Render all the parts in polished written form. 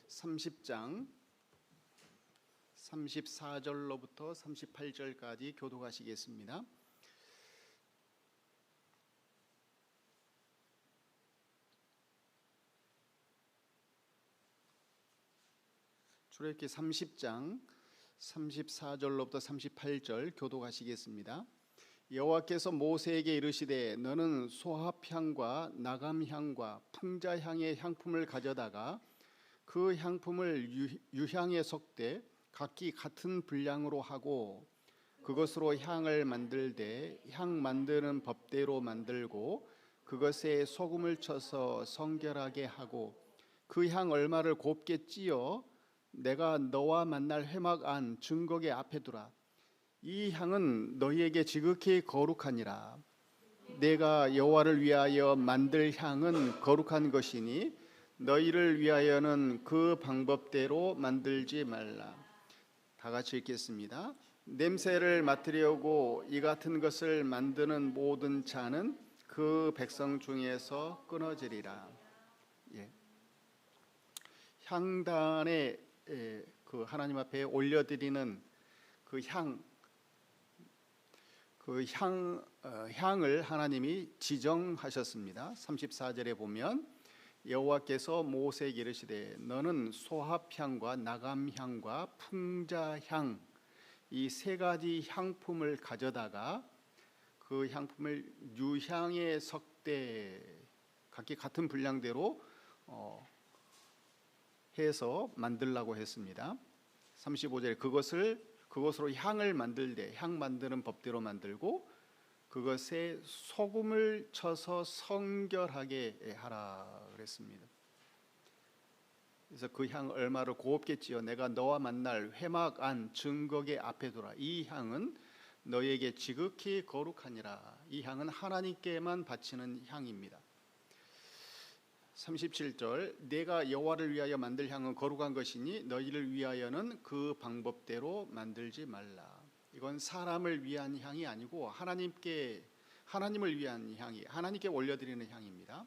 30장 34절로부터 38절까지 교독하시겠습니다. 출애굽기 30장 34절로부터 38절 교독하시겠습니다. 여호와께서 모세에게 이르시되 너는 소합향과 나감향과 풍자향의 향품을 가져다가 그 향품을 유향에 섞되 각기 같은 분량으로 하고 그것으로 향을 만들되 향 만드는 법대로 만들고 그것에 소금을 쳐서 성결하게 하고 그 향 얼마를 곱게 찌어 내가 너와 만날 회막 안 증거계 앞에 두라. 이 향은 너희에게 지극히 거룩하니라. 내가 여호와를 위하여 만들 향은 거룩한 것이니 너희를 위하여는 그 방법대로 만들지 말라. 다 같이 읽겠습니다. 냄새를 맡으려고 이 같은 것을 만드는 모든 자는 그 백성 중에서 끊어지리라. 향단에 그 하나님 앞에 올려드리는 향을 하나님이 지정하셨습니다. 34절에 보면 여호와께서 모세에게 이르시되 너는 소합향과 나감향과 풍자향 이 세 가지 향품을 가져다가 그 향품을 유향에 섞되 각기 같은 분량대로 해서 만들라고 했습니다. 35절에 그것으로 향을 만들되 향 만드는 법대로 만들고 그것에 소금을 쳐서 성결하게 하라 그랬습니다. 그래서 그 향 얼마를 곱게 찌어 내가 너와 만날 회막 안 증거계 앞에 두라. 이 향은 너에게 지극히 거룩하니라. 이 향은 하나님께만 바치는 향입니다. 37절 내가 여호와를 위하여 만들 향은 거룩한 것이니 너희를 위하여는 그 방법대로 만들지 말라. 이건 사람을 위한 향이 아니고 하나님을 위한 향이 하나님께 올려드리는 향입니다.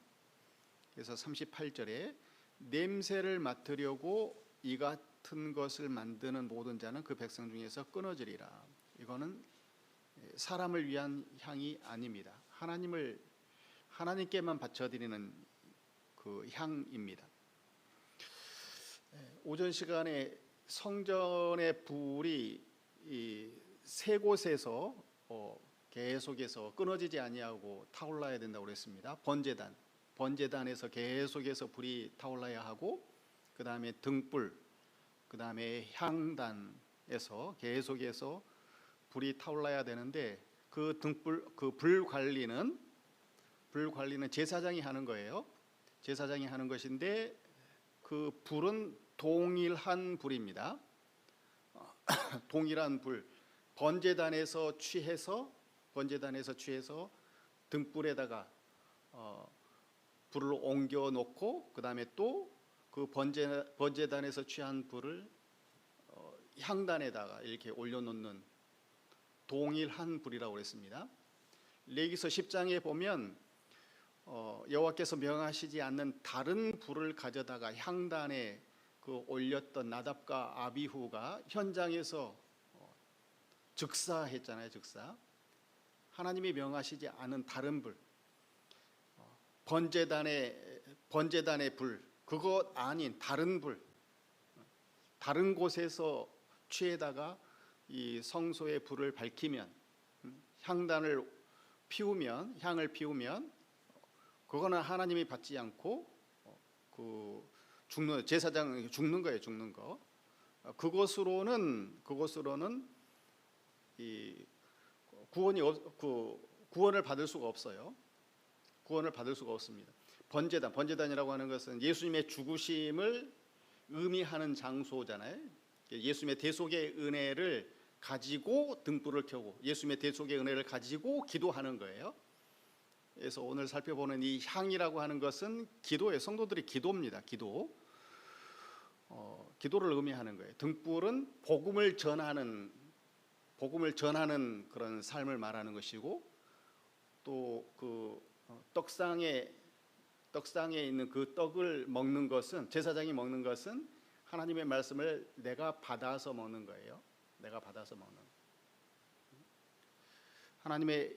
그래서 38절에 냄새를 맡으려고 이 같은 것을 만드는 모든 자는 그 백성 중에서 끊어지리라. 이거는 사람을 위한 향이 아닙니다. 하나님께만 바쳐드리는 그 향입니다. 오전 시간에 성전의 불이 세 곳에서 계속해서 끊어지지 아니하고 타올라야 된다고 그랬습니다. 번제단에서 계속해서 불이 타올라야 하고 그 다음에 등불, 그 다음에 향단에서 계속해서 불이 타올라야 되는데 그 불 관리는 제사장이 하는 거예요. 제사장이 하는 것인데 그 불은 동일한 불입니다. 동일한 불. 번제단에서 취해서 등불에다가 불을 옮겨 놓고 그 다음에 또 그 번제단에서 취한 불을 향단에다가 이렇게 올려놓는 동일한 불이라고 그랬습니다. 레위기서 10장에 보면 여호와께서 명하시지 않는 다른 불을 가져다가 향단에 그 올렸던 나답과 아비후가 현장에서 즉사했잖아요. 즉사. 하나님이 명하시지 않은 다른 불, 번제단의 불, 그것 아닌 다른 불, 다른 곳에서 취해다가 이 성소의 불을 밝히면 향을 피우면 그거는 하나님이 받지 않고 제사장 죽는 거예요. 죽는 거. 그것으로는 이 구원을 받을 수가 없어요. 구원을 받을 수가 없습니다. 번제단이라고 하는 것은 예수님의 죽으심을 의미하는 장소잖아요. 예수님의 대속의 은혜를 가지고 등불을 켜고 예수님의 대속의 은혜를 가지고 기도하는 거예요. 그래서 오늘 살펴보는 이 향이라고 하는 것은 기도예요. 성도들이 기도입니다. 기도를 의미하는 거예요. 등불은 복음을 전하는 그런 삶을 말하는 것이고 또 그 떡상에 있는 그 떡을 먹는 것은 제사장이 먹는 것은 하나님의 말씀을 내가 받아서 먹는 거예요. 내가 받아서 먹는. 하나님의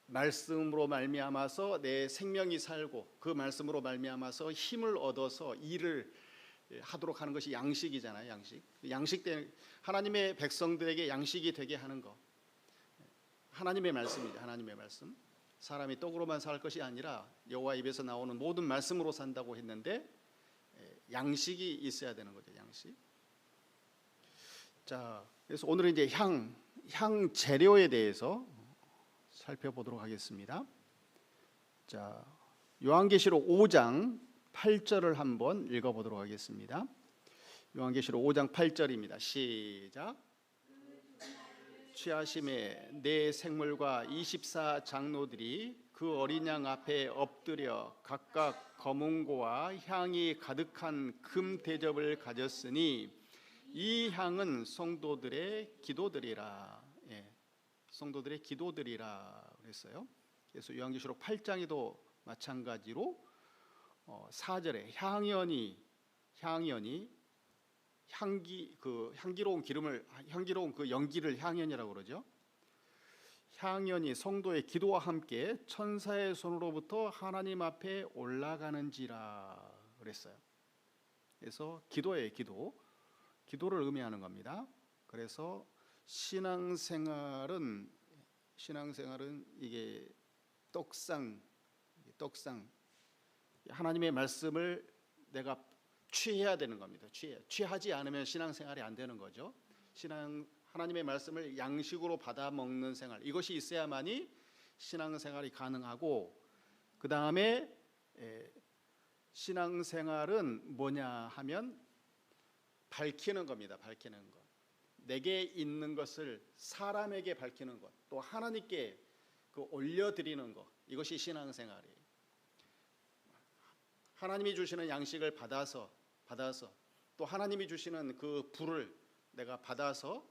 말씀으로 말미암아서 내 생명이 살고 그 말씀으로 말미암아서 힘을 얻어서 일을 하도록 하는 것이 양식이잖아요. 양식 때 하나님의 백성들에게 양식이 되게 하는 거. 하나님의 말씀이죠. 하나님의 말씀. 사람이 떡으로만 살 것이 아니라 여호와 입에서 나오는 모든 말씀으로 산다고 했는데 양식이 있어야 되는 거죠. 양식. 자, 그래서 오늘은 이제 향 재료에 대해서 살펴보도록 하겠습니다. 자, 요한계시록 5장 8절을 한번 읽어보도록 하겠습니다. 요한계시록 5장 8절입니다. 시작. 취하심에 네 생물과 24 장로들이 그 어린 양 앞에 엎드려 각각 검은고와 향이 가득한 금 대접을 가졌으니 이 향은 성도들의 기도들이라. 성도들의 기도들이라 그랬어요. 그래서 요한계시록 8장에도 마찬가지로 4절에 향기로운 그 연기를 향연이라고 그러죠. 향연이 성도의 기도와 함께 천사의 손으로부터 하나님 앞에 올라가는지라 그랬어요. 그래서 기도예요. 기도를 의미하는 겁니다. 그래서 신앙생활은 이게 떡상 하나님의 말씀을 내가 취해야 되는 겁니다. 취하지 않으면 신앙생활이 안 되는 거죠. 하나님의 말씀을 양식으로 받아 먹는 생활, 이것이 있어야만이 신앙생활이 가능하고, 그 다음에 신앙생활은 뭐냐 하면 밝히는 겁니다. 밝히는 것. 내게 있는 것을 사람에게 밝히는 것, 또 하나님께 올려드리는 것, 이것이 신앙생활이에요. 하나님이 주시는 양식을 받아서 또 하나님이 주시는 그 불을 내가 받아서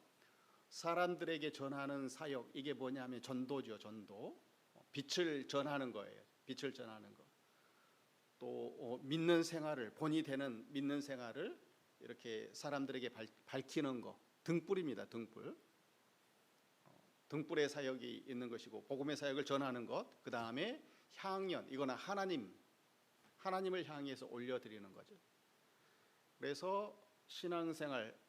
사람들에게 전하는 사역, 이게 뭐냐면 전도죠. 전도. 빛을 전하는 거예요. 빛을 전하는 거. 또 믿는 생활을, 본이 되는 믿는 생활을 이렇게 사람들에게 밝히는 거. 등불입니다. 등불의 사역이 있는 것이고, 복음의 사역을 전하는 것. 그 다음에 향연, 이거는 하나님을 향해서 올려드리는 거죠. 그래서 신앙생활,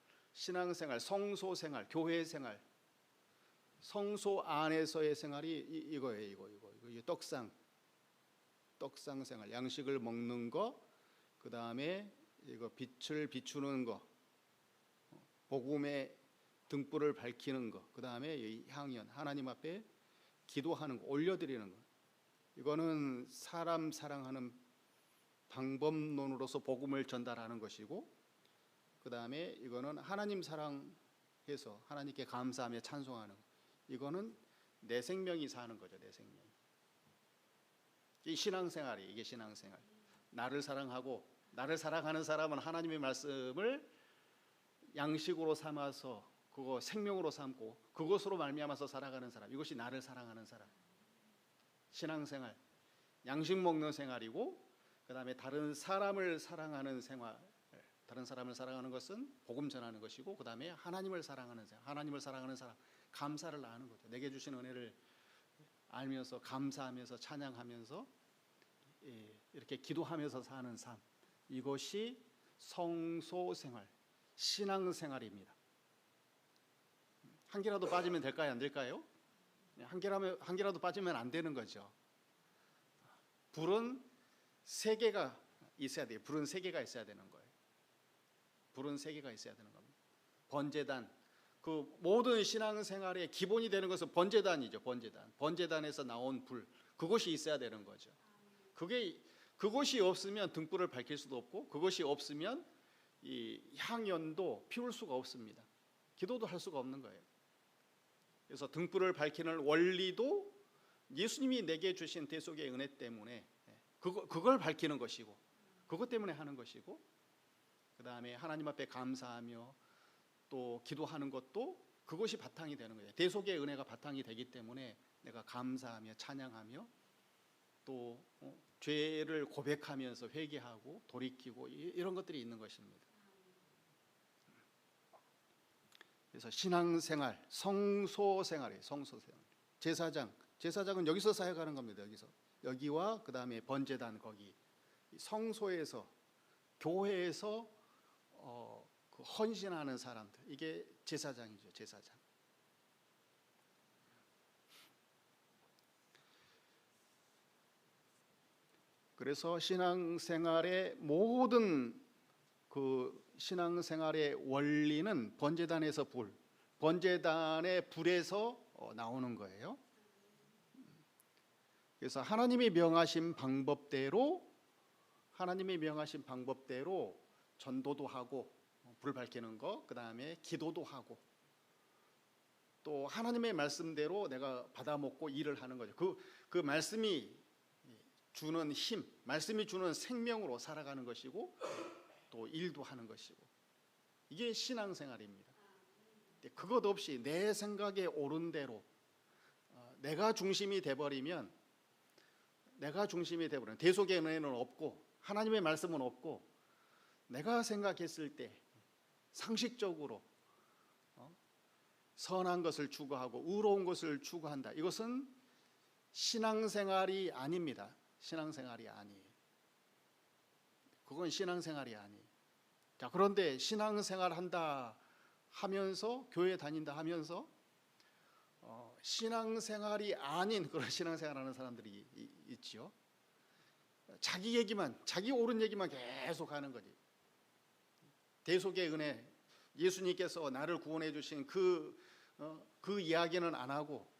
성소생활, 교회생활, 성소 안에서의 생활이 이거예요. 이거 떡상 생활, 양식을 먹는 거, 그 다음에 이거 빛을 비추는 거, 복음의 등불을 밝히는 거, 그 다음에 향연, 하나님 앞에 기도하는 거, 올려드리는 거. 이거는 사람 사랑하는 방법론으로서 복음을 전달하는 것이고, 그 다음에 이거는 하나님 사랑해서 하나님께 감사하며 찬송하는 거. 이거는 내 생명이 사는 거죠. 내 생명. 이게 신앙생활. 나를 사랑하는 사람은 하나님의 말씀을 양식으로 삼아서 그거 생명으로 삼고 그것으로 말미암아서 살아가는 사람, 이것이 나를 사랑하는 사람. 신앙생활, 양식 먹는 생활이고, 그 다음에 다른 사람을 사랑하는 생활. 다른 사람을 사랑하는 것은 복음 전하는 것이고, 그 다음에 하나님을 사랑하는 사람, 감사를 하는 거죠. 내게 주신 은혜를 알면서 감사하면서 찬양하면서 이렇게 기도하면서 사는 삶, 이것이 성소생활, 신앙생활입니다. 한 개라도 빠지면 될까요? 안 될까요? 한 개라도 빠지면 안 되는 거죠. 불은 3개가 있어야 돼요. 불은 3개가 있어야 되는 거예요. 불은 3개가 있어야 되는 겁니다. 번제단, 그 모든 신앙생활의 기본이 되는 것은 번제단이죠. 번제단에서 나온 불, 그것이 있어야 되는 거죠. 그것이 없으면 등불을 밝힐 수도 없고, 그것이 없으면 이 향연도 피울 수가 없습니다. 기도도 할 수가 없는 거예요. 그래서 등불을 밝히는 원리도 예수님이 내게 주신 대속의 은혜 때문에 그걸 밝히는 것이고, 그것 때문에 하는 것이고, 그 다음에 하나님 앞에 감사하며 또 기도하는 것도 그것이 바탕이 되는 거예요. 대속의 은혜가 바탕이 되기 때문에 내가 감사하며 찬양하며 또 죄를 고백하면서 회개하고 돌이키고 이런 것들이 있는 것입니다. 그래서 신앙생활, 성소생활이에요. 성소생활. 제사장은 여기서 사역하는 겁니다. 여기와 그 다음에 번제단 거기 성소에서 교회에서 그 헌신하는 사람들, 이게 제사장이죠. 제사장. 그래서 신앙생활의 모든 그 신앙생활의 원리는 번제단에서 번제단의 불에서 나오는 거예요. 그래서 하나님이 명하신 방법대로 전도도 하고 불 밝히는 거, 그 다음에 기도도 하고, 또 하나님의 말씀대로 내가 받아먹고 일을 하는 거죠. 그 말씀이 주는 힘, 말씀이 주는 생명으로 살아가는 것이고, 또 일도 하는 것이고, 이게 신앙생활입니다. 그것 없이 내 생각에 옳은 대로 내가 중심이 돼버리면 대속의 은혜는 없고 하나님의 말씀은 없고, 내가 생각했을 때 상식적으로 선한 것을 추구하고 의로운 것을 추구한다. 이것은 신앙생활이 아닙니다. 신앙생활이 아니에요. 그건 신앙생활이 아니에요. 자, 그런데 신앙생활 한다 하면서, 교회 다닌다 하면서 신앙생활이 아닌 그런 신앙생활하는 사람들이 있지요. 자기 옳은 얘기만 계속 하는 거지. 대속의 은혜, 예수님께서 나를 구원해 주신 그 이야기는 안 하고,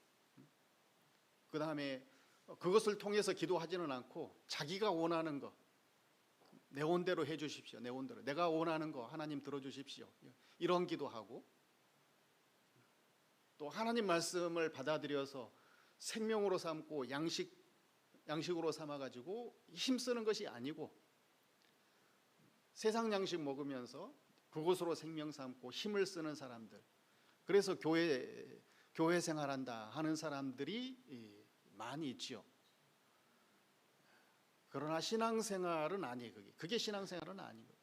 그 다음에 그것을 통해서 기도하지는 않고 자기가 원하는 거, 내 온대로 해 주십시오. 내 온대로 내가 원하는 거 하나님 들어주십시오. 이런 기도하고, 또 하나님 말씀을 받아들여서 생명으로 삼고 양식으로 삼아가지고 힘쓰는 것이 아니고, 세상 양식 먹으면서 그것으로 생명 삼고 힘을 쓰는 사람들, 그래서 교회 생활한다 하는 사람들이 많이 있지요. 그러나 신앙생활은 아니에요. 그게 신앙생활은 아닌 거죠.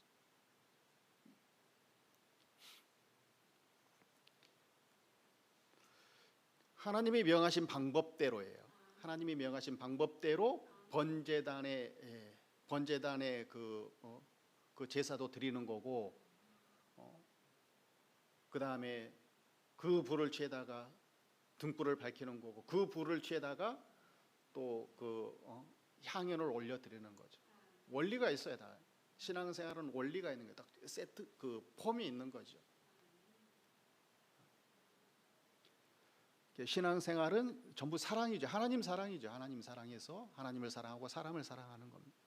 하나님이 명하신 방법대로예요. 하나님이 명하신 방법대로 번제단에 그 제사도 드리는 거고, 그 다음에 그 불을 취해다가 등불을 밝히는 거고, 그 불을 취해다가 또 향연을 올려 드리는 거죠. 원리가 있어야 다. 신앙생활은 원리가 있는 거예요. 딱 세트 폼이 있는 거죠. 신앙생활은 전부 사랑이죠. 하나님 사랑이죠. 하나님 사랑해서 하나님을 사랑하고 사람을 사랑하는 겁니다.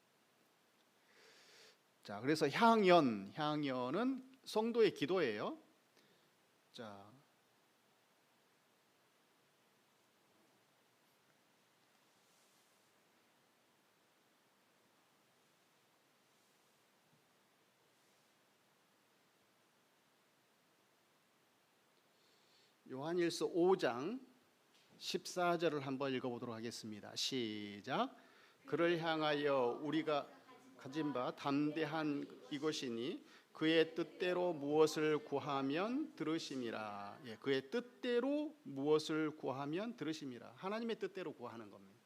자, 그래서 향연은 성도의 기도예요. 자, 요한일서 5장 14절을 한번 읽어보도록 하겠습니다. 시작. 그를 향하여 우리가 가진 바 담대한 이것이니 그의 뜻대로 무엇을 구하면 들으심이라. 그의 뜻대로 무엇을 구하면 들으심이라. 하나님의 뜻대로 구하는 겁니다.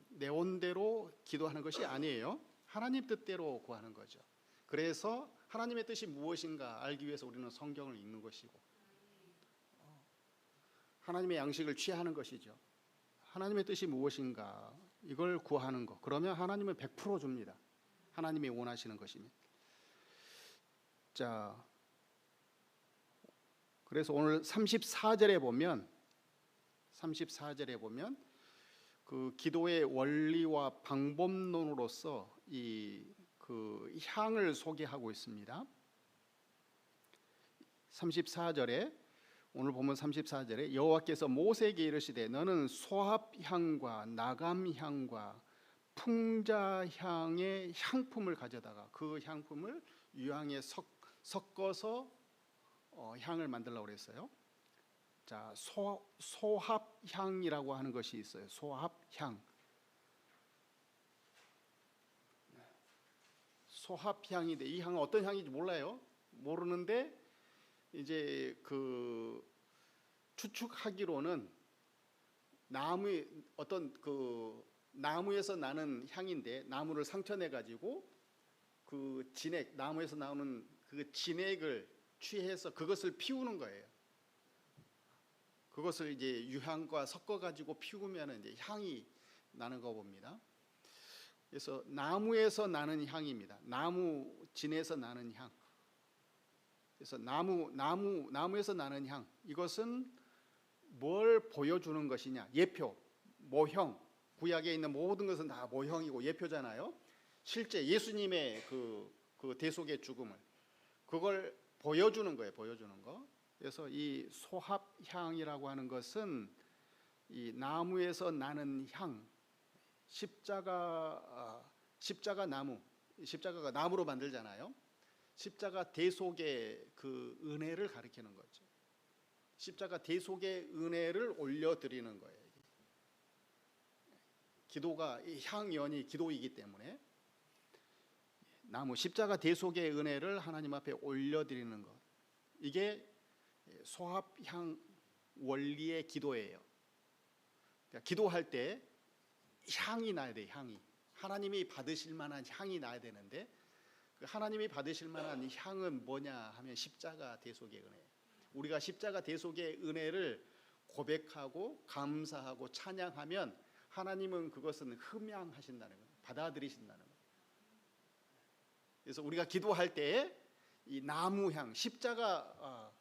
내 온대로 기도하는 것이 아니에요. 하나님 뜻대로 구하는 거죠. 그래서 하나님의 뜻이 무엇인가 알기 위해서 우리는 성경을 읽는 것이고, 하나님의 양식을 취하는 것이죠. 하나님의 뜻이 무엇인가 이걸 구하는 거. 그러면 하나님은 100% 줍니다. 하나님이 원하시는 것이면. 자, 그래서 오늘 34절에 보면 그 기도의 원리와 방법론으로서 그 향을 소개하고 있습니다. 34절에 오늘 보면 34절에 여호와께서 모세에게 이르시되 너는 소합향과 나감향과 풍자향의 향품을 가져다가 그 향품을 유향에 섞어서 향을 만들라고 그랬어요. 자, 소합향이라고 하는 것이 있어요. 소합향. 소합향인데 이 향은 어떤 향인지 모르는데 이제 그 추측하기로는 나무 어떤 그 나무에서 나는 향인데, 나무를 상처내 가지고 그 진액, 나무에서 나오는 그 진액을 취해서 그것을 피우는 거예요. 그것을 이제 유향과 섞어 가지고 피우면 이제 향이 나는 거 봅니다. 그래서 나무에서 나는 향입니다. 나무 진에서 나는 향. 그래서 나무에서 나는 향. 이것은 뭘 보여주는 것이냐? 예표, 모형. 구약에 있는 모든 것은 다 모형이고 예표잖아요. 실제 예수님의 그 대속의 죽음을, 그걸 보여주는 거예요. 보여주는 거. 그래서 이 소합향이라고 하는 것은 이 나무에서 나는 향, 십자가가 나무로 만들잖아요. 십자가 대속의 그 은혜를 가리키는 거죠. 십자가 대속의 은혜를 올려드리는 거예요. 기도가, 이 향연이 기도이기 때문에 나무 십자가 대속의 은혜를 하나님 앞에 올려드리는 것, 이게 소합향 원리의 기도예요. 그러니까 기도할 때 향이 나야 돼. 향이, 하나님이 받으실 만한 향이 나야 되는데, 그 하나님이 받으실 만한 향은 뭐냐 하면 십자가 대속의 은혜. 우리가 십자가 대속의 은혜를 고백하고 감사하고 찬양하면 하나님은 그것은 흠양하신다는 거예요. 받아들이신다는 거예요. 그래서 우리가 기도할 때 이 나무향, 십자가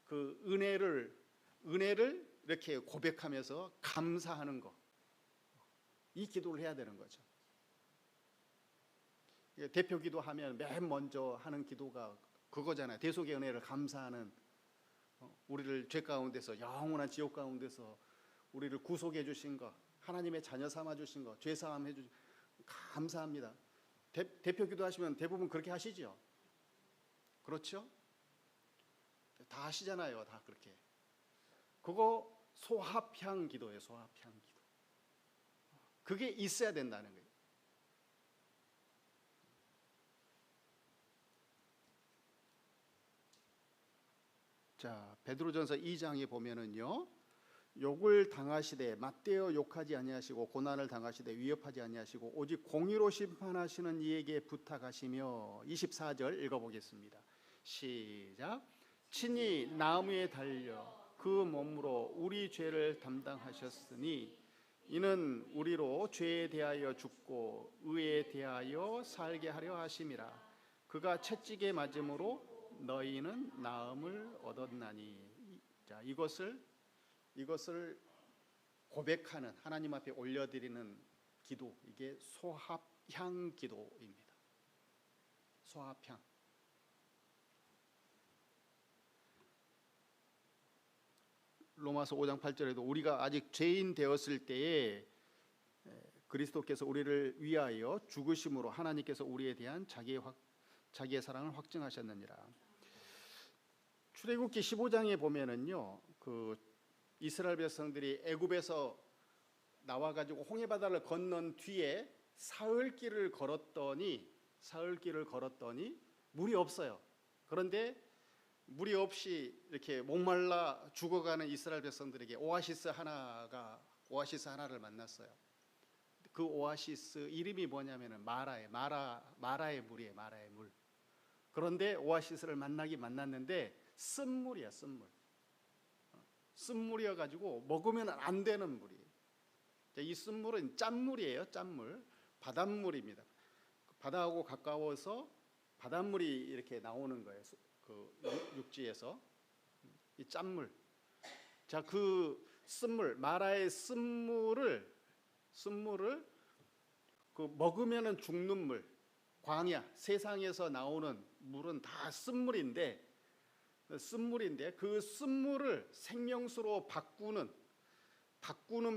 그 은혜를 이렇게 고백하면서 감사하는 거, 이 기도를 해야 되는 거죠. 대표 기도하면 맨 먼저 하는 기도가 그거잖아요. 대속의 은혜를 감사하는, 우리를 죄 가운데서, 영원한 지옥 가운데서 우리를 구속해 주신 것, 하나님의 자녀 삼아 주신 것, 죄 사함 해 주신 감사합니다. 대표 기도하시면 대부분 그렇게 하시죠. 그렇죠? 다 하시잖아요. 다 그렇게. 그거 소합향 기도예요. 소합향 기도. 그게 있어야 된다는 거예요. 자, 베드로전서 2장에 보면은요, 욕을 당하시되 맞대어 욕하지 아니하시고 고난을 당하시되 위협하지 아니하시고 오직 공의로 심판하시는 이에게 부탁하시며, 24절 읽어보겠습니다. 시작. 친히 나무에 달려 그 몸으로 우리 죄를 담당하셨으니 이는 우리로 죄에 대하여 죽고 의에 대하여 살게 하려 하심이라. 그가 채찍에 맞음으로 너희는 나음을 얻었나니. 자, 이것을 고백하는, 하나님 앞에 올려드리는 기도, 이게 소합향 기도입니다. 소합향. 로마서 5장 8절에도 우리가 아직 죄인 되었을 때에 그리스도께서 우리를 위하여 죽으심으로 하나님께서 우리에 대한 자기의 사랑을 확증하셨느니라. 출애굽기 15장에 보면은요, 그 이스라엘 백성들이 애굽에서 나와 가지고 홍해 바다를 건넌 뒤에 사흘길을 걸었더니 물이 없어요. 그런데 물이 없이 이렇게 목말라 죽어가는 이스라엘 백성들에게 오아시스 하나를 만났어요. 그 오아시스 이름이 뭐냐면은 마라의 물이에요. 마라의 물. 그런데 오아시스를 만났는데 쓴물이야, 쓴물. 쓴물이어 가지고 먹으면 안 되는 물이에요. 이 쓴물은 짠물이에요. 짠물. 바닷물입니다. 바다하고 가까워서 바닷물이 이렇게 나오는 거예요. 그 육지에서 이 짠물. 자, 그 쓴물, 마라의 쓴물을 그 먹으면은 죽는 물, 광야, 세상에서 나오는 물은 다 쓴물인데 그 쓴물을 생명수로 바꾸는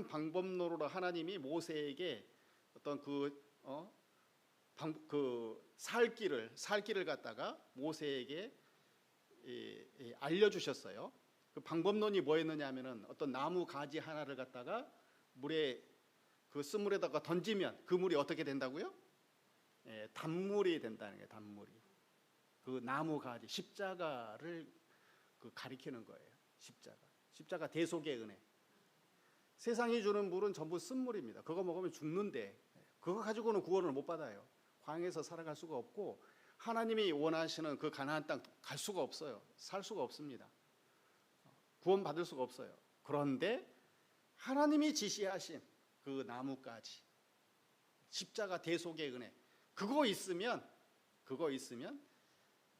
방법론으로 하나님이 모세에게 어떤 살 길을 갖다가 모세에게 알려주셨어요. 그 방법론이 뭐였느냐면은 어떤 나무 가지 하나를 갖다가 그 쓴물에다가 던지면 그 물이 어떻게 된다고요? 단물이 된다는 거예요. 단물이. 그 나무 가지, 십자가를 그 가리키는 거예요. 십자가 대속의 은혜. 세상이 주는 물은 전부 쓴물입니다. 그거 먹으면 죽는데 그거 가지고는 구원을 못 받아요. 광야에서 살아갈 수가 없고 하나님이 원하시는 그 가나안 땅 갈 수가 없어요. 살 수가 없습니다. 구원 받을 수가 없어요. 그런데 하나님이 지시하신 그 나무까지 십자가 대속의 은혜 그거 있으면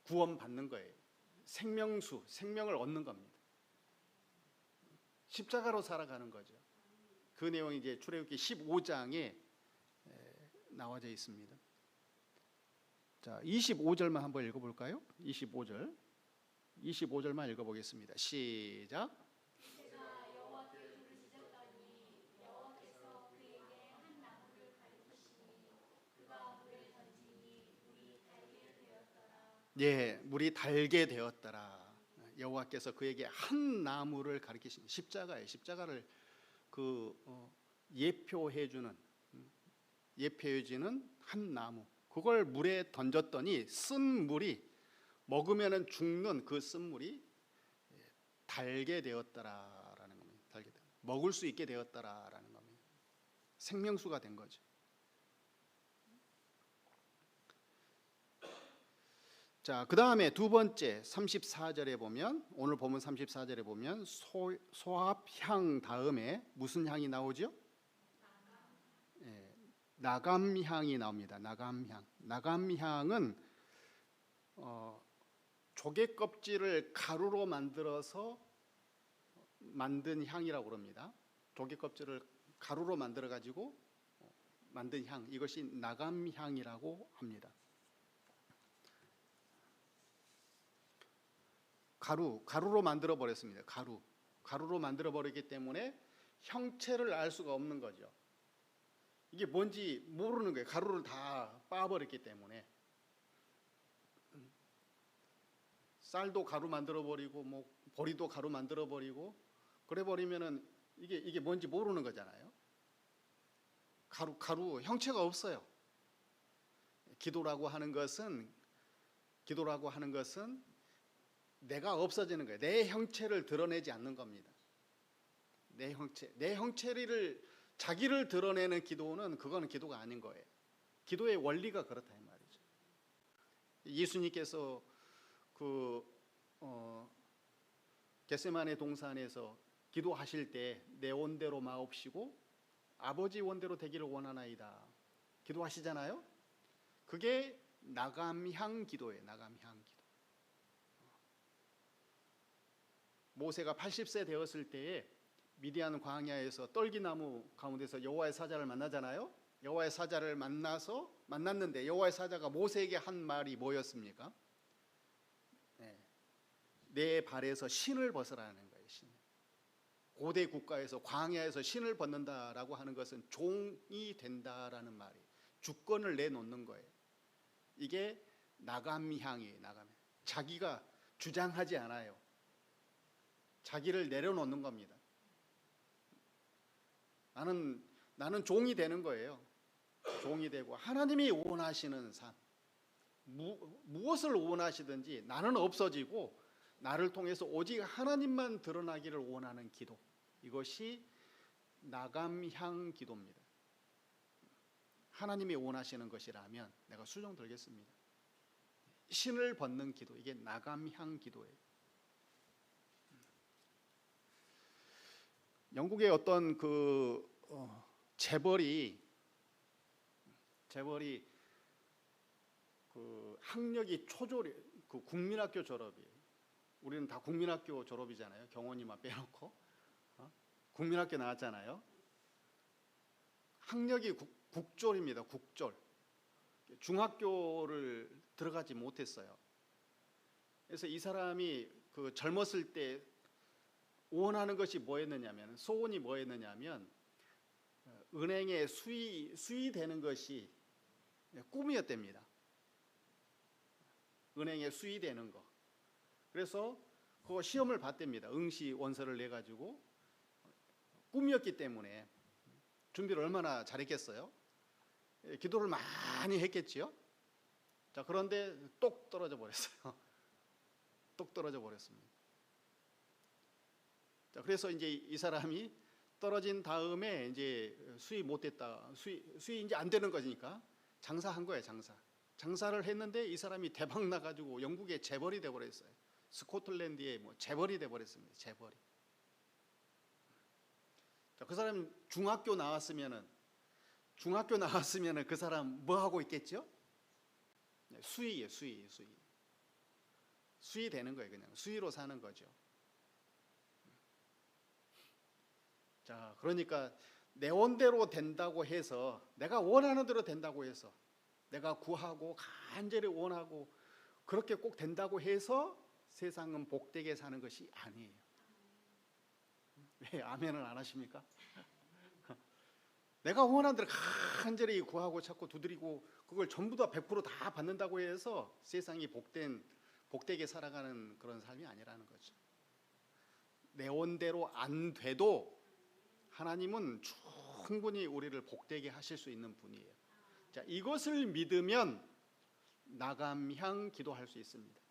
구원 받는 거예요. 생명을 얻는 겁니다. 십자가로 살아가는 거죠. 그 내용이 이제 출애굽기 15장에 나와져 있습니다. 자, 25절만 한번 읽어볼까요? 25절만 읽어보겠습니다. 시작. 예, 물이 달게 되었더라. 여호와께서 그에게 한 나무를 가리키신 십자가예요. 십자가를 예표해주는 한 나무. 그걸 물에 던졌더니 쓴 물이 먹으면은 죽는 그 쓴 물이 달게 되었더라라는 겁니다. 먹을 수 있게 되었더라라는 겁니다. 생명수가 된 거죠. 자, 그 다음에 두 번째 34절에 보면 오늘 본문 34절에 보면 소합향 다음에 무슨 향이 나오죠? 나감향이 나옵니다. 나감향은 조개 껍질을 가루로 만들어서 만든 향이라고 그럽니다. 조개 껍질을 가루로 만들어 가지고 만든 향, 이것이 나감향이라고 합니다. 가루로 만들어 버렸습니다. 가루로 만들어 버렸기 때문에 형체를 알 수가 없는 거죠. 이게 뭔지 모르는 거예요. 가루를 다 빻아버렸기 때문에. 쌀도 가루 만들어 버리고 뭐 보리도 가루 만들어 버리고 그래 버리면은 이게 뭔지 모르는 거잖아요. 가루 형체가 없어요. 기도라고 하는 것은 내가 없어지는 거예요. 내 형체를 드러내지 않는 겁니다. 내 형체를 자기를 드러내는 기도는 그거는 기도가 아닌 거예요. 기도의 원리가 그렇다 이 말이죠. 예수님께서 겟세마네 동산에서 기도하실 때 내 원대로 마옵시고 아버지 원대로 되기를 원하나이다 기도하시잖아요. 그게 나감향 기도예요. 나감향 기도. 모세가 80세 되었을 때에 미디안 광야에서 떨기나무 가운데서 여호와의 사자를 만나잖아요. 여호와의 사자를 만났는데 여호와의 사자가 모세에게 한 말이 뭐였습니까? 내 발에서 신을 벗으라는 거예요. 신. 고대 국가에서 광야에서 신을 벗는다라고 하는 것은 종이 된다라는 말이 주권을 내놓는 거예요. 이게 나감향이에요. 자기가 주장하지 않아요. 자기를 내려놓는 겁니다. 나는 종이 되는 거예요. 종이 되고 하나님이 원하시는 삶, 무엇을 원하시든지 나는 없어지고 나를 통해서 오직 하나님만 드러나기를 원하는 기도, 이것이 나감향 기도입니다. 하나님이 원하시는 것이라면 내가 수종 들겠습니다. 신을 벗는 기도, 이게 나감향 기도예요. 영국의 어떤 재벌이 학력이 초졸이 국민학교 졸업이에요. 우리는 다 국민학교 졸업이잖아요. 경원이만 빼놓고 국민학교 나왔잖아요. 학력이 국졸입니다. 국졸. 중학교를 들어가지 못했어요. 그래서 이 사람이 젊었을 때 원하는 것이 뭐였느냐면, 소원이 뭐였느냐면 은행에 수의되는 것이 꿈이었답니다. 은행에 수의되는 거. 그래서 그거 시험을 봤답니다. 응시 원서를 내 가지고. 꿈이었기 때문에 준비를 얼마나 잘했겠어요? 기도를 많이 했겠지요. 자, 그런데 똑 떨어져 버렸어요. 똑 떨어져 버렸습니다. 자, 그래서 이제 이 사람이 떨어진 다음에 이제 수입 못 됐다. 수입 이제 안 되는 거니까 장사한 거예요, 장사. 장사를 했는데 이 사람이 대박 나가지고 영국의 재벌이 돼 버렸어요. 스코틀랜드의 뭐 재벌이 돼 버렸습니다. 재벌이. 자, 그 사람 중학교 나왔으면은 그 사람 뭐 하고 있겠죠? 수의예요, 수의. 수의 되는 거예요, 그냥 수의로 사는 거죠. 자, 그러니까 내 원대로 된다고 해서, 내가 원하는 대로 된다고 해서, 내가 구하고 간절히 원하고 그렇게 꼭 된다고 해서 세상은 복되게 사는 것이 아니에요. 왜 아멘을 안 하십니까? 내가 원하는 대로 간절히 구하고 찾고 두드리고 그걸 전부 다 100% 받는다고 해서 세상이 복되게 살아가는 그런 삶이 아니라는 거죠. 내 원대로 안 돼도 하나님은 충분히 우리를 복되게 하실 수 있는 분이에요. 자, 이것을 믿으면 나감향 기도할 수 있습니다.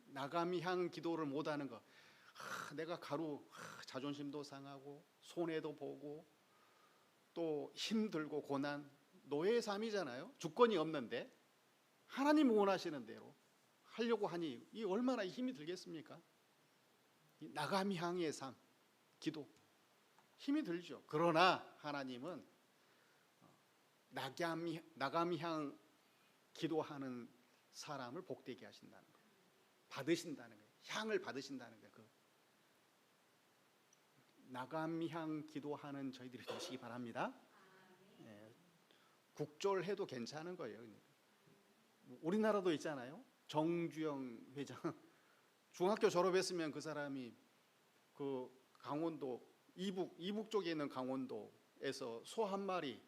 나감향 기도를 못하는 거, 내가 자존심도 상하고 손해도 보고 또 힘들고 고난, 노예의 삶이잖아요. 주권이 없는데 하나님 원하시는 대로 하려고 하니 이 얼마나 힘이 들겠습니까? 나감향의 삶, 기도 힘이 들죠. 그러나 하나님은 나감향 기도하는 사람을 복되게 하신다는 거예요. 받으신다는 거예요. 향을 받으신다는 거예요. 나감향 기도하는 저희들이 되시기 바랍니다. 예, 국졸해도 괜찮은 거예요. 우리나라도 있잖아요. 정주영 회장 중학교 졸업했으면 그 사람이 그 강원도 이북 쪽에 있는 강원도에서 소 한 마리,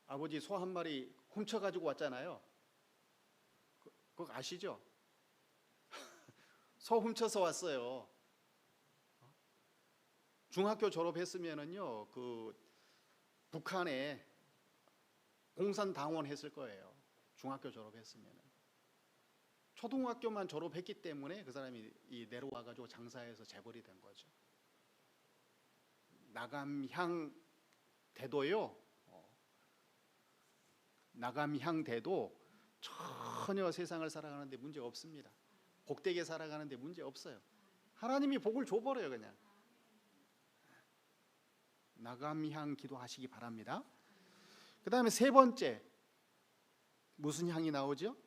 아버지 소 한 마리 훔쳐가지고 왔잖아요. 그거 아시죠? 소 훔쳐서 왔어요. 중학교 졸업했으면은요, 그 북한에 공산당원 했을 거예요. 중학교 졸업했으면은. 초등학교만 졸업했기 때문에 그 사람이 내려와가지고 장사해서 재벌이 된 거죠. 나감향 대도요. 나감향 대도 전혀 세상을 살아가는데 문제 없습니다. 복되게 살아가는데 문제 없어요. 하나님이 복을 줘버려요, 그냥. 나감향 기도하시기 바랍니다. 그 다음에 세 번째 무슨 향이 나오죠?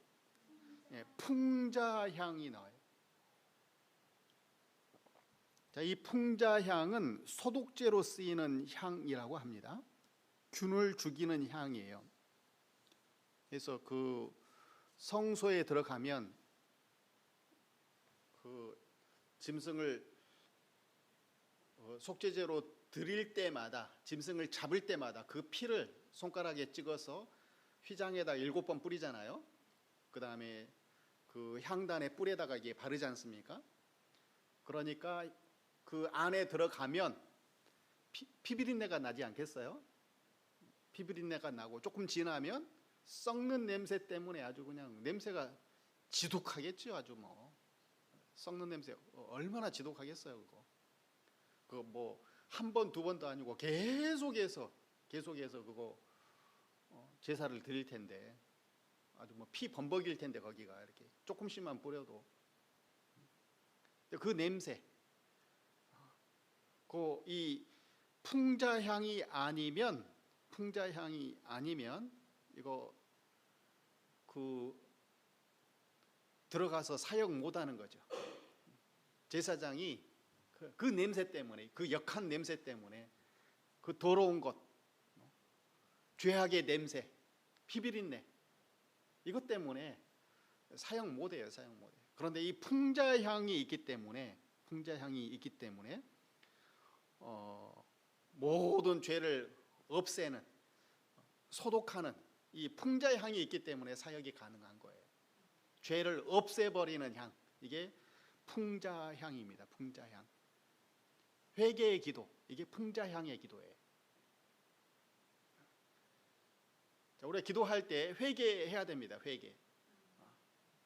예, 풍자향이 나와요. 자, 이 풍자향은 소독제로 쓰이는 향이라고 합니다. 균을 죽이는 향이에요. 그래서 그 성소에 들어가면 그 짐승을 속죄제로 드릴 때마다, 짐승을 잡을 때마다 그 피를 손가락에 찍어서 휘장에다 7번 뿌리잖아요. 그 다음에 그 향단의 뿔에다가 이게 바르지 않습니까? 그러니까 그 안에 들어가면 피비린내가 나지 않겠어요? 피비린내가 나고 조금 지나면 썩는 냄새 때문에 아주 그냥 냄새가 지독하겠죠. 아주 뭐 썩는 냄새 얼마나 지독하겠어요. 그거 뭐 한 번, 두 번도 아니고 계속해서 그거 제사를 드릴 텐데 아주 뭐 피 범벅일 텐데 거기가 이렇게 조금씩만 뿌려도 그 냄새, 그 이 풍자향이 아니면 이거 그 들어가서 사용 못하는 거죠. 제사장이 그 냄새 때문에, 그 역한 냄새 때문에, 그 더러운 것, 죄악의 냄새, 피비린내, 이것 때문에 사용 못해요. 그런데 이 풍자향이 있기 때문에 모든 죄를 없애는, 소독하는 이 풍자향이 있기 때문에 사역이 가능한 거예요. 죄를 없애버리는 향, 이게 풍자향입니다. 풍자향. 회개의 기도, 이게 풍자향의 기도예요. 자, 우리가 기도할 때 회개해야 됩니다. 회개.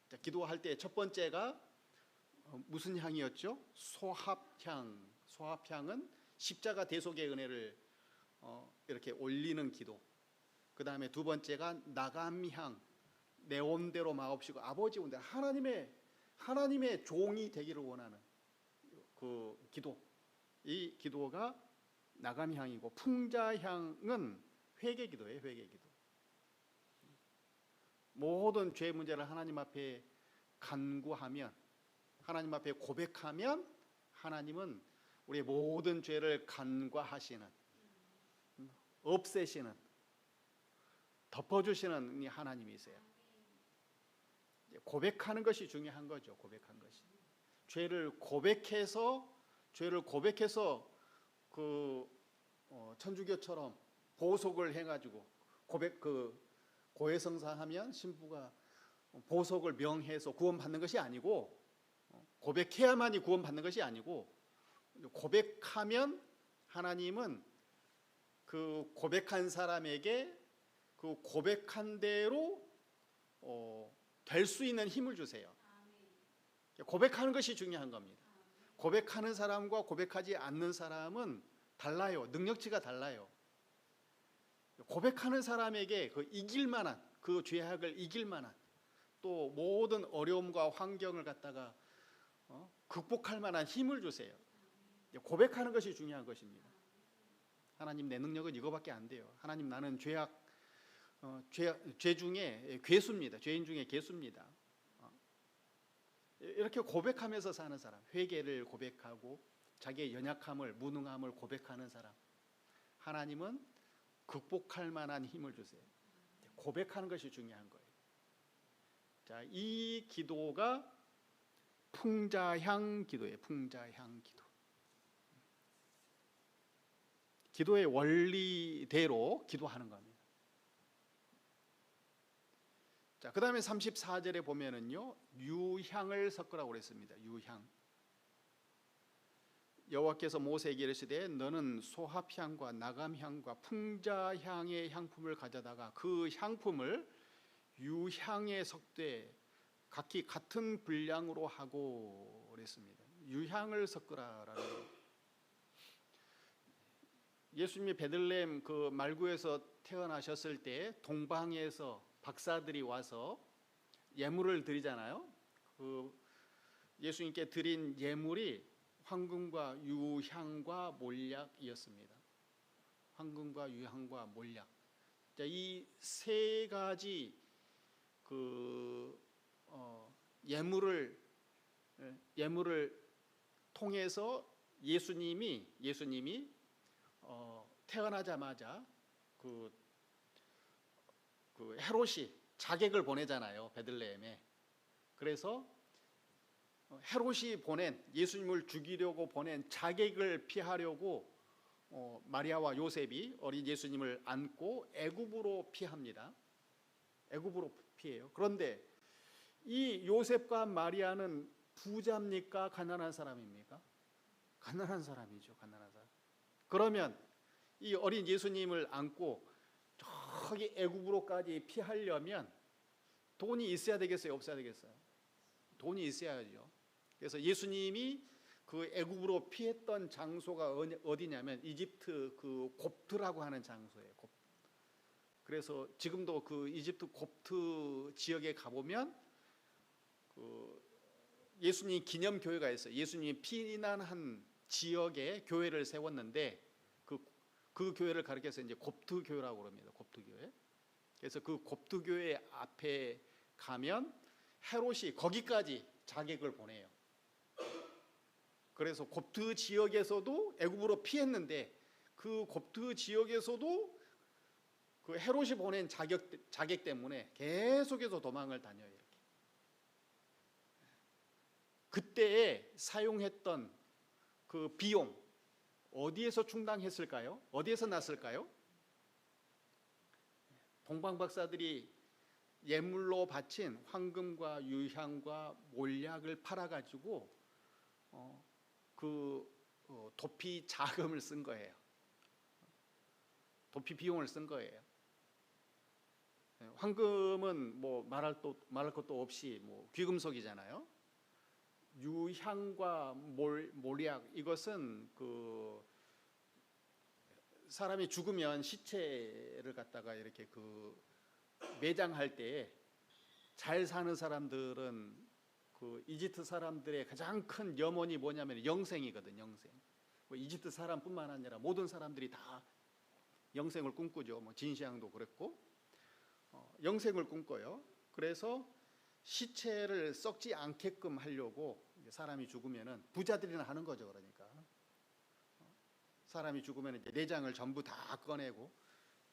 자, 기도할 때 첫 번째가 무슨 향이었죠? 소합향. 소합향은 십자가 대속의 은혜를 이렇게 올리는 기도. 그 다음에 두 번째가 나감향. 내 온대로 마옵시고 아버지 온대로 하나님의 종이 되기를 원하는 그 기도. 이 기도가 나감향이고, 풍자향은 회개기도예요. 회개기도. 모든 죄 문제를 하나님 앞에 간구하면, 하나님 앞에 고백하면 하나님은 우리의 모든 죄를 간과하시는, 없애시는, 덮어주시는 하나님이세요. 고백하는 것이 중요한 거죠. 고백한 것이. 죄를 고백해서 천주교처럼 보석을 해가지고 고해성사하면 신부가 보석을 명해서 구원받는 것이 아니고, 고백해야만이 구원받는 것이 아니고, 고백하면 하나님은 그 고백한 사람에게 그 고백한 대로 될 수 있는 힘을 주세요. 고백하는 것이 중요한 겁니다. 고백하는 사람과 고백하지 않는 사람은 달라요. 능력치가 달라요. 고백하는 사람에게 그 이길 만한, 그 죄악을 이길 만한, 또 모든 어려움과 환경을 갖다가 극복할 만한 힘을 주세요. 고백하는 것이 중요한 것입니다. 하나님, 내 능력은 이거밖에 안 돼요. 하나님, 나는 죄 중에 괴수입니다. 죄인 중에 괴수입니다. 이렇게 고백하면서 사는 사람, 회개를 고백하고 자기의 연약함을, 무능함을 고백하는 사람, 하나님은 극복할 만한 힘을 주세요. 고백하는 것이 중요한 거예요. 자, 이 기도가 풍자향 기도예요. 풍자향 기도. 기도의 원리대로 기도하는 겁니다. 자, 그 다음에 34절에 보면은요, 유향을 섞으라고 그랬습니다. 유향. 여호와께서 모세에게 이르시되 너는 소합향과 나감향과 풍자향의 향품을 가져다가 그 향품을 유향에 섞되 각기 같은 분량으로 하고 그랬습니다. 유향을 섞으라라는 거예요. 예수님이 베들레헴 그 말구에서 태어나셨을 때 동방에서 박사들이 와서 예물을 드리잖아요. 그 예수님께 드린 예물이 황금과 유향과 몰약이었습니다. 황금과 유향과 몰약. 이 세 가지 예물을 통해서 예수님이 태어나자마자 그 헤롯이 자객을 보내잖아요, 베들레헴에. 그래서 헤롯이 보낸, 예수님을 죽이려고 보낸 자객을 피하려고 마리아와 요셉이 어린 예수님을 안고 애굽으로 피합니다. 애굽으로 피해요. 그런데 이 요셉과 마리아는 부자입니까? 가난한 사람입니까? 가난한 사람이죠. 가난한 사람. 그러면 이 어린 예수님을 안고 저기 애굽으로까지 피하려면 돈이 있어야 되겠어요? 없어야 되겠어요? 돈이 있어야죠. 그래서 예수님이 그 애굽으로 피했던 장소가 어디냐면 이집트 그 곱트라고 하는 장소예요. 그래서 지금도 그 이집트 곱트 지역에 가보면 그 예수님 기념 교회가 있어요. 예수님이 피난한 지역에 교회를 세웠는데 그 교회를 가리켜서 이제 곱트 교회라고 합니다. 곱트 교회. 그래서 그 곱트 교회 앞에 가면 헤롯이 거기까지 자객을 보내요. 그래서 곱트 지역에서도 애굽으로 피했는데 그 곱트 지역에서도 그 헤롯이 보낸 자객 때문에 계속해서 도망을 다녀요. 이렇게. 그때에 사용했던 그 비용 어디에서 충당했을까요? 어디에서 났을까요? 동방 박사들이 예물로 바친 황금과 유향과 몰약을 팔아가지고 도피 자금을 쓴 거예요. 도피 비용을 쓴 거예요. 황금은 뭐 말할 것도 없이 뭐 귀금속이잖아요. 유향과 몰약, 이것은 그 사람이 죽으면 시체를 갖다가 이렇게 그 매장할 때 잘 사는 사람들은 그 이집트 사람들의 가장 큰 염원이 뭐냐면 영생이거든. 영생. 뭐 이집트 사람뿐만 아니라 모든 사람들이 다 영생을 꿈꾸죠. 뭐 진시황도 그랬고 영생을 꿈꿔요. 그래서 시체를 썩지 않게끔 하려고 사람이 죽으면은 부자들이나 하는 거죠. 그러니까 사람이 죽으면 이제 내장을 전부 다 꺼내고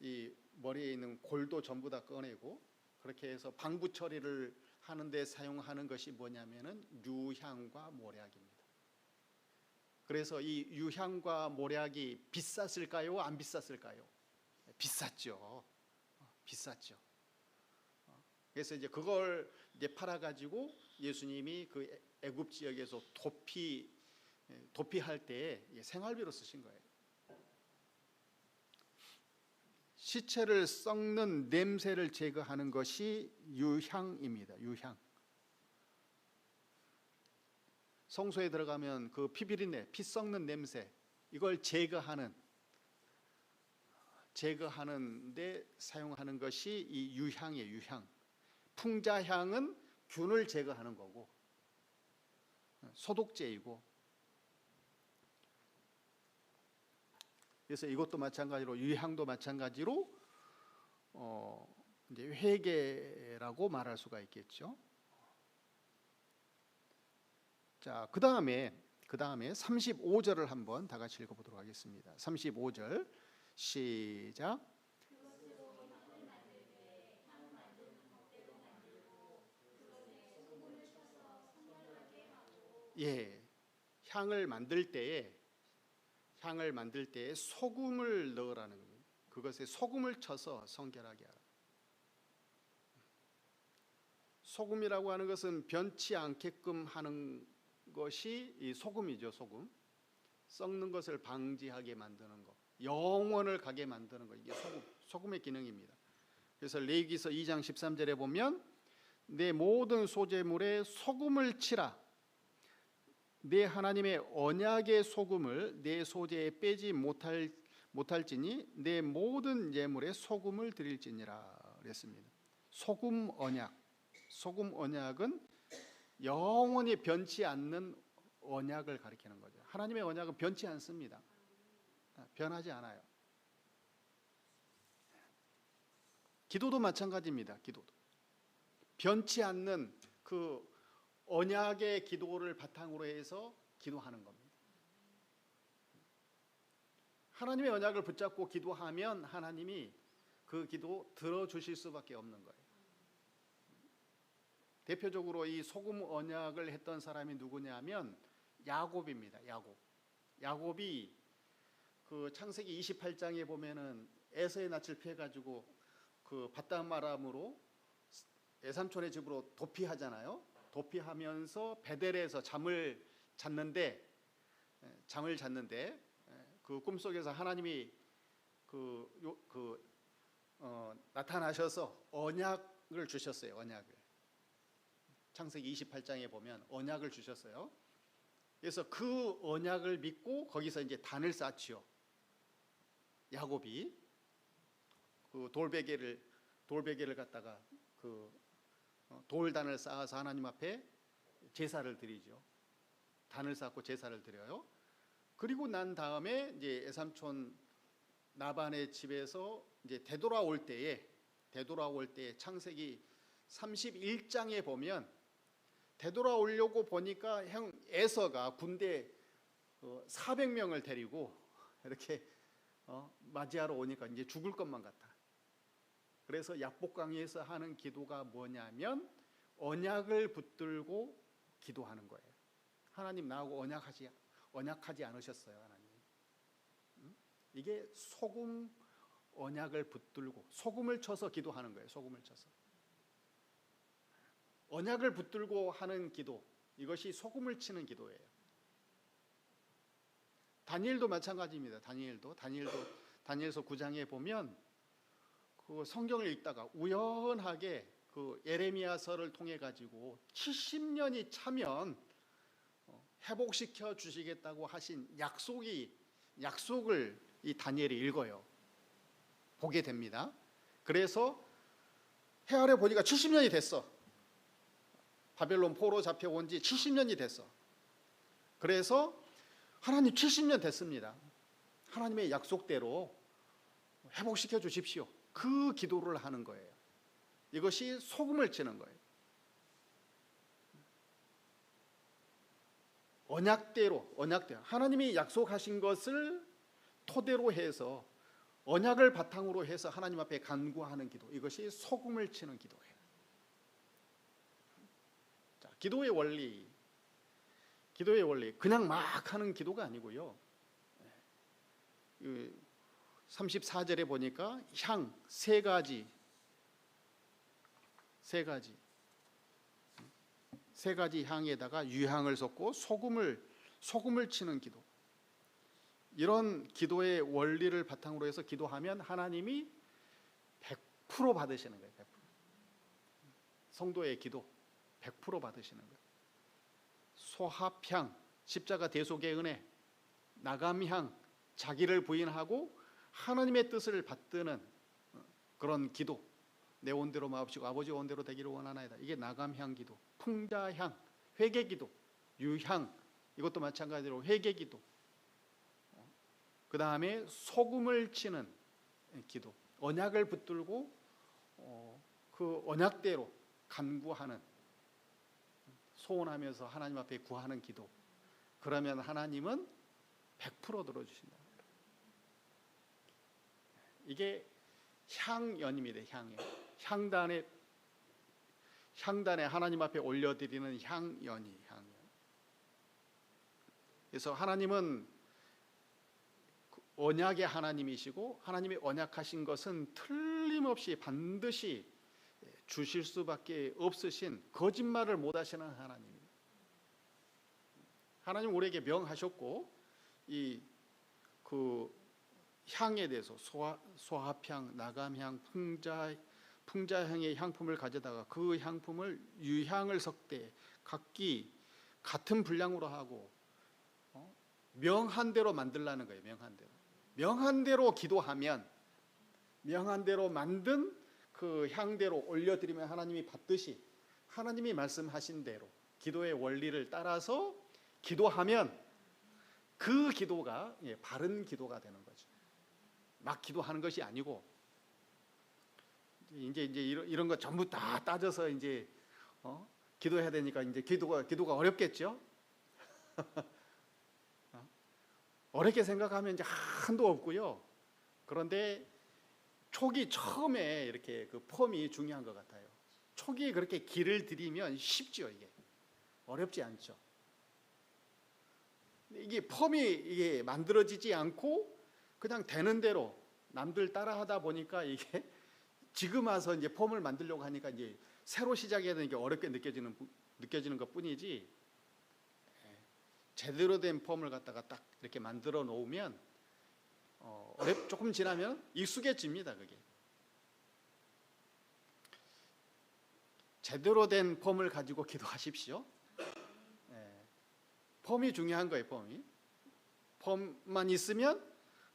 이 머리에 있는 골도 전부 다 꺼내고 그렇게 해서 방부 처리를 하는데 사용하는 것이 뭐냐면은 유향과 몰약입니다. 그래서 이 유향과 몰약이 비쌌을까요? 안 비쌌을까요? 비쌌죠. 비쌌죠. 그래서 이제 그걸 이제 팔아 가지고 예수님이 그 애굽 지역에서 도피할 때 생활비로 쓰신 거예요. 시체를 썩는 냄새를 제거하는 것이 유향입니다. 유향. 성소에 들어가면 그 피비린내, 피 썩는 냄새, 이걸 제거하는데 사용하는 것이 이 유향이에요. 유향. 풍자향은 균을 제거하는 거고 소독제이고, 그래서 이것도 마찬가지로 유향도 마찬가지로 이제 회개라고 말할 수가 있겠죠. 자, 그 다음에 35절을 한번 다 같이 읽어보도록 하겠습니다. 35절 시작. 예, 향을 만들 때에 소금을 넣으라는 거예요. 그것에 소금을 쳐서 성결하게 하라. 소금이라고 하는 것은 변치 않게끔 하는 것이 이 소금이죠. 소금. 썩는 것을 방지하게 만드는 것, 영원을 가게 만드는 것, 이게 소금의 기능입니다. 그래서 레위기서 2장 13절에 보면 내 모든 소재물에 소금을 치라. 내 하나님의 언약의 소금을 내 소재에 빼지 못할지니 내 모든 예물에 소금을 드릴지니라 그랬습니다. 소금 언약은 영원히 변치 않는 언약을 가리키는 거죠. 하나님의 언약은 변치 않습니다. 변하지 않아요. 기도도 마찬가지입니다. 기도도 변치 않는 그 언약의 기도를 바탕으로 해서 기도하는 겁니다. 하나님의 언약을 붙잡고 기도하면 하나님이 그 기도 들어주실 수밖에 없는 거예요. 대표적으로 이 소금 언약을 했던 사람이 누구냐면 야곱입니다. 야곱이 그 창세기 28장에 보면은 에서의 낯을 피해 가지고 그 바담 아람으로 에삼촌의 집으로 도피하잖아요. 도피하면서 베델에서 잠을 잤는데 그 꿈속에서 하나님이 나타나셔서 언약을 주셨어요. 언약을. 창세기 28장에 보면 언약을 주셨어요. 그래서 그 언약을 믿고 거기서 이제 단을 쌓지요. 야곱이 그 돌베개를 갖다가 그 돌단을 쌓아서 하나님 앞에 제사를 드리죠. 단을 쌓고 제사를 드려요. 그리고 난 다음에 이제 에삼촌 나반의 집에서 이제 되돌아올 때에 창세기 31장에 보면 되돌아오려고 보니까 형 에서가 군대 400명을 데리고 이렇게 맞이하러 오니까 이제 죽을 것만 같아. 그래서 야복강에서 하는 기도가 뭐냐면 언약을 붙들고 기도하는 거예요. 하나님 나하고 언약하지 않으셨어요, 하나님. 이게 소금 언약을 붙들고 소금을 쳐서 기도하는 거예요. 소금을 쳐서 언약을 붙들고 하는 기도, 이것이 소금을 치는 기도예요. 다니엘도 마찬가지입니다. 다니엘서 9장에 보면 그 성경을 읽다가 우연하게 그 예레미야서를 통해 가지고 70년이 차면 회복시켜 주시겠다고 하신 약속을 이 다니엘이 읽어요. 보게 됩니다. 그래서 해 아래 보니까 70년이 됐어. 바벨론 포로 잡혀온 지 70년이 됐어. 그래서 하나님 70년 됐습니다. 하나님의 약속대로 회복시켜 주십시오. 그 기도를 하는 거예요. 이것이 소금을 치는 거예요. 언약대로 하나님이 약속하신 것을 토대로 해서 언약을 바탕으로 해서 하나님 앞에 간구하는 기도, 이것이 소금을 치는 기도예요. 자, 기도의 원리 그냥 막 하는 기도가 아니고요. 34절에 보니까 향 세 가지 향에다가 유향을 섞고 소금을 치는 기도. 이런 기도의 원리를 바탕으로 해서 기도하면 하나님이 100% 받으시는 거예요. 100%. 성도의 기도 100% 받으시는 거예요. 소합향, 십자가 대속의 은혜, 나감향, 자기를 부인하고 하나님의 뜻을 받드는 그런 기도. 내 온대로 마옵시고 아버지 온대로 되기를 원하나이다. 이게 나감향 기도. 풍자향, 회개 기도. 유향, 이것도 마찬가지로 회개 기도. 그 다음에 소금을 치는 기도. 언약을 붙들고 그 언약대로 간구하는, 소원하면서 하나님 앞에 구하는 기도. 그러면 하나님은 100% 들어주신다. 이게 향연입니다. 향단에 하나님 앞에 올려드리는 향연. 그래서 하나님은 언약의 하나님이시고, 하나님이 언약하신 것은 틀림없이 반드시 주실 수밖에 없으신, 거짓말을 못하시는 하나님입니다. 하나님 우리에게 명하셨고, 그 향에 대해서 소합향, 나감향, 풍자향의 향품을 가져다가 그 향품을 유향을 섞되 각기 같은 분량으로 하고 명한 대로 만들라는 거예요. 명한 대로 기도하면, 명한 대로 만든 그 향대로 올려드리면 하나님이 받듯이, 하나님이 말씀하신 대로 기도의 원리를 따라서 기도하면 그 기도가 바른 기도가 되는 거죠. 막 기도하는 것이 아니고, 이제 이런 거 전부 다 따져서 이제 기도해야 되니까 이제 기도가 어렵겠죠. 어렵게 생각하면 이제 한도 없고요. 그런데 처음에 이렇게 그 펌이 중요한 것 같아요. 초기에 그렇게 길을 들이면 쉽죠. 이게 어렵지 않죠. 이게 펌이 만들어지지 않고 그냥 되는 대로 남들 따라하다 보니까 이게 지금 와서 이제 펌을 만들려고 하니까 이제 새로 시작해야 되는 게 어렵게 느껴지는 것뿐이지, 제대로 된 펌을 갖다가 딱 이렇게 만들어 놓으면 조금 지나면 익숙해집니다. 그게 제대로 된 펌을 가지고 기도하십시오. 펌이 중요한 거예요. 펌만 있으면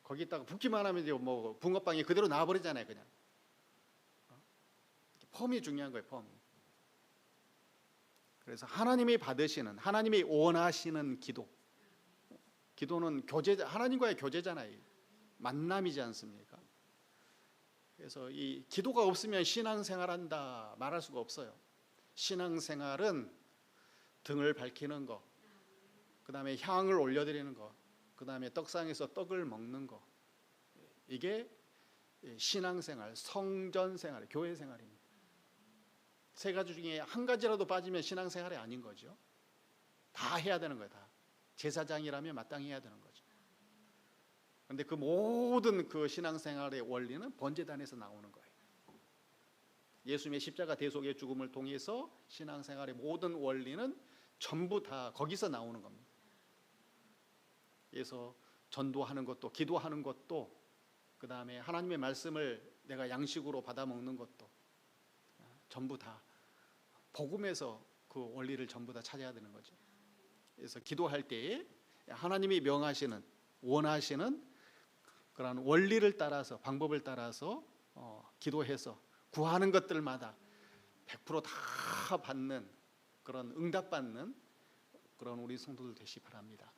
거기다가 붓기만 하면 뭐 붕어빵이 그대로 나와버리잖아요. 그냥 펌이 중요한 거예요. 펌이. 그래서 하나님이 받으시는, 하나님이 원하시는 기도는 하나님과의 교제잖아요. 만남이지 않습니까? 그래서 이 기도가 없으면 신앙생활한다 말할 수가 없어요. 신앙생활은 등을 밝히는 거, 그 다음에 향을 올려드리는 거, 그 다음에 떡상에서 떡을 먹는 거, 이게 신앙생활, 성전생활, 교회생활입니다. 세 가지 중에 한 가지라도 빠지면 신앙생활이 아닌 거죠. 다 해야 되는 거예요. 다 제사장이라면 마땅히 해야 되는 거죠. 그런데 그 모든 그 신앙생활의 원리는 번제단에서 나오는 거예요. 예수님의 십자가 대속의 죽음을 통해서 신앙생활의 모든 원리는 전부 다 거기서 나오는 겁니다. 그래서 전도하는 것도, 기도하는 것도, 그 다음에 하나님의 말씀을 내가 양식으로 받아 먹는 것도 전부 다 복음에서 그 원리를 전부 다 찾아야 되는 거죠. 그래서 기도할 때에 하나님이 명하시는 원하시는 그런 원리를 따라서 방법을 따라서 기도해서 구하는 것들마다 100%다 받는 그런 응답받는 그런 우리 성도들 되시 바랍니다.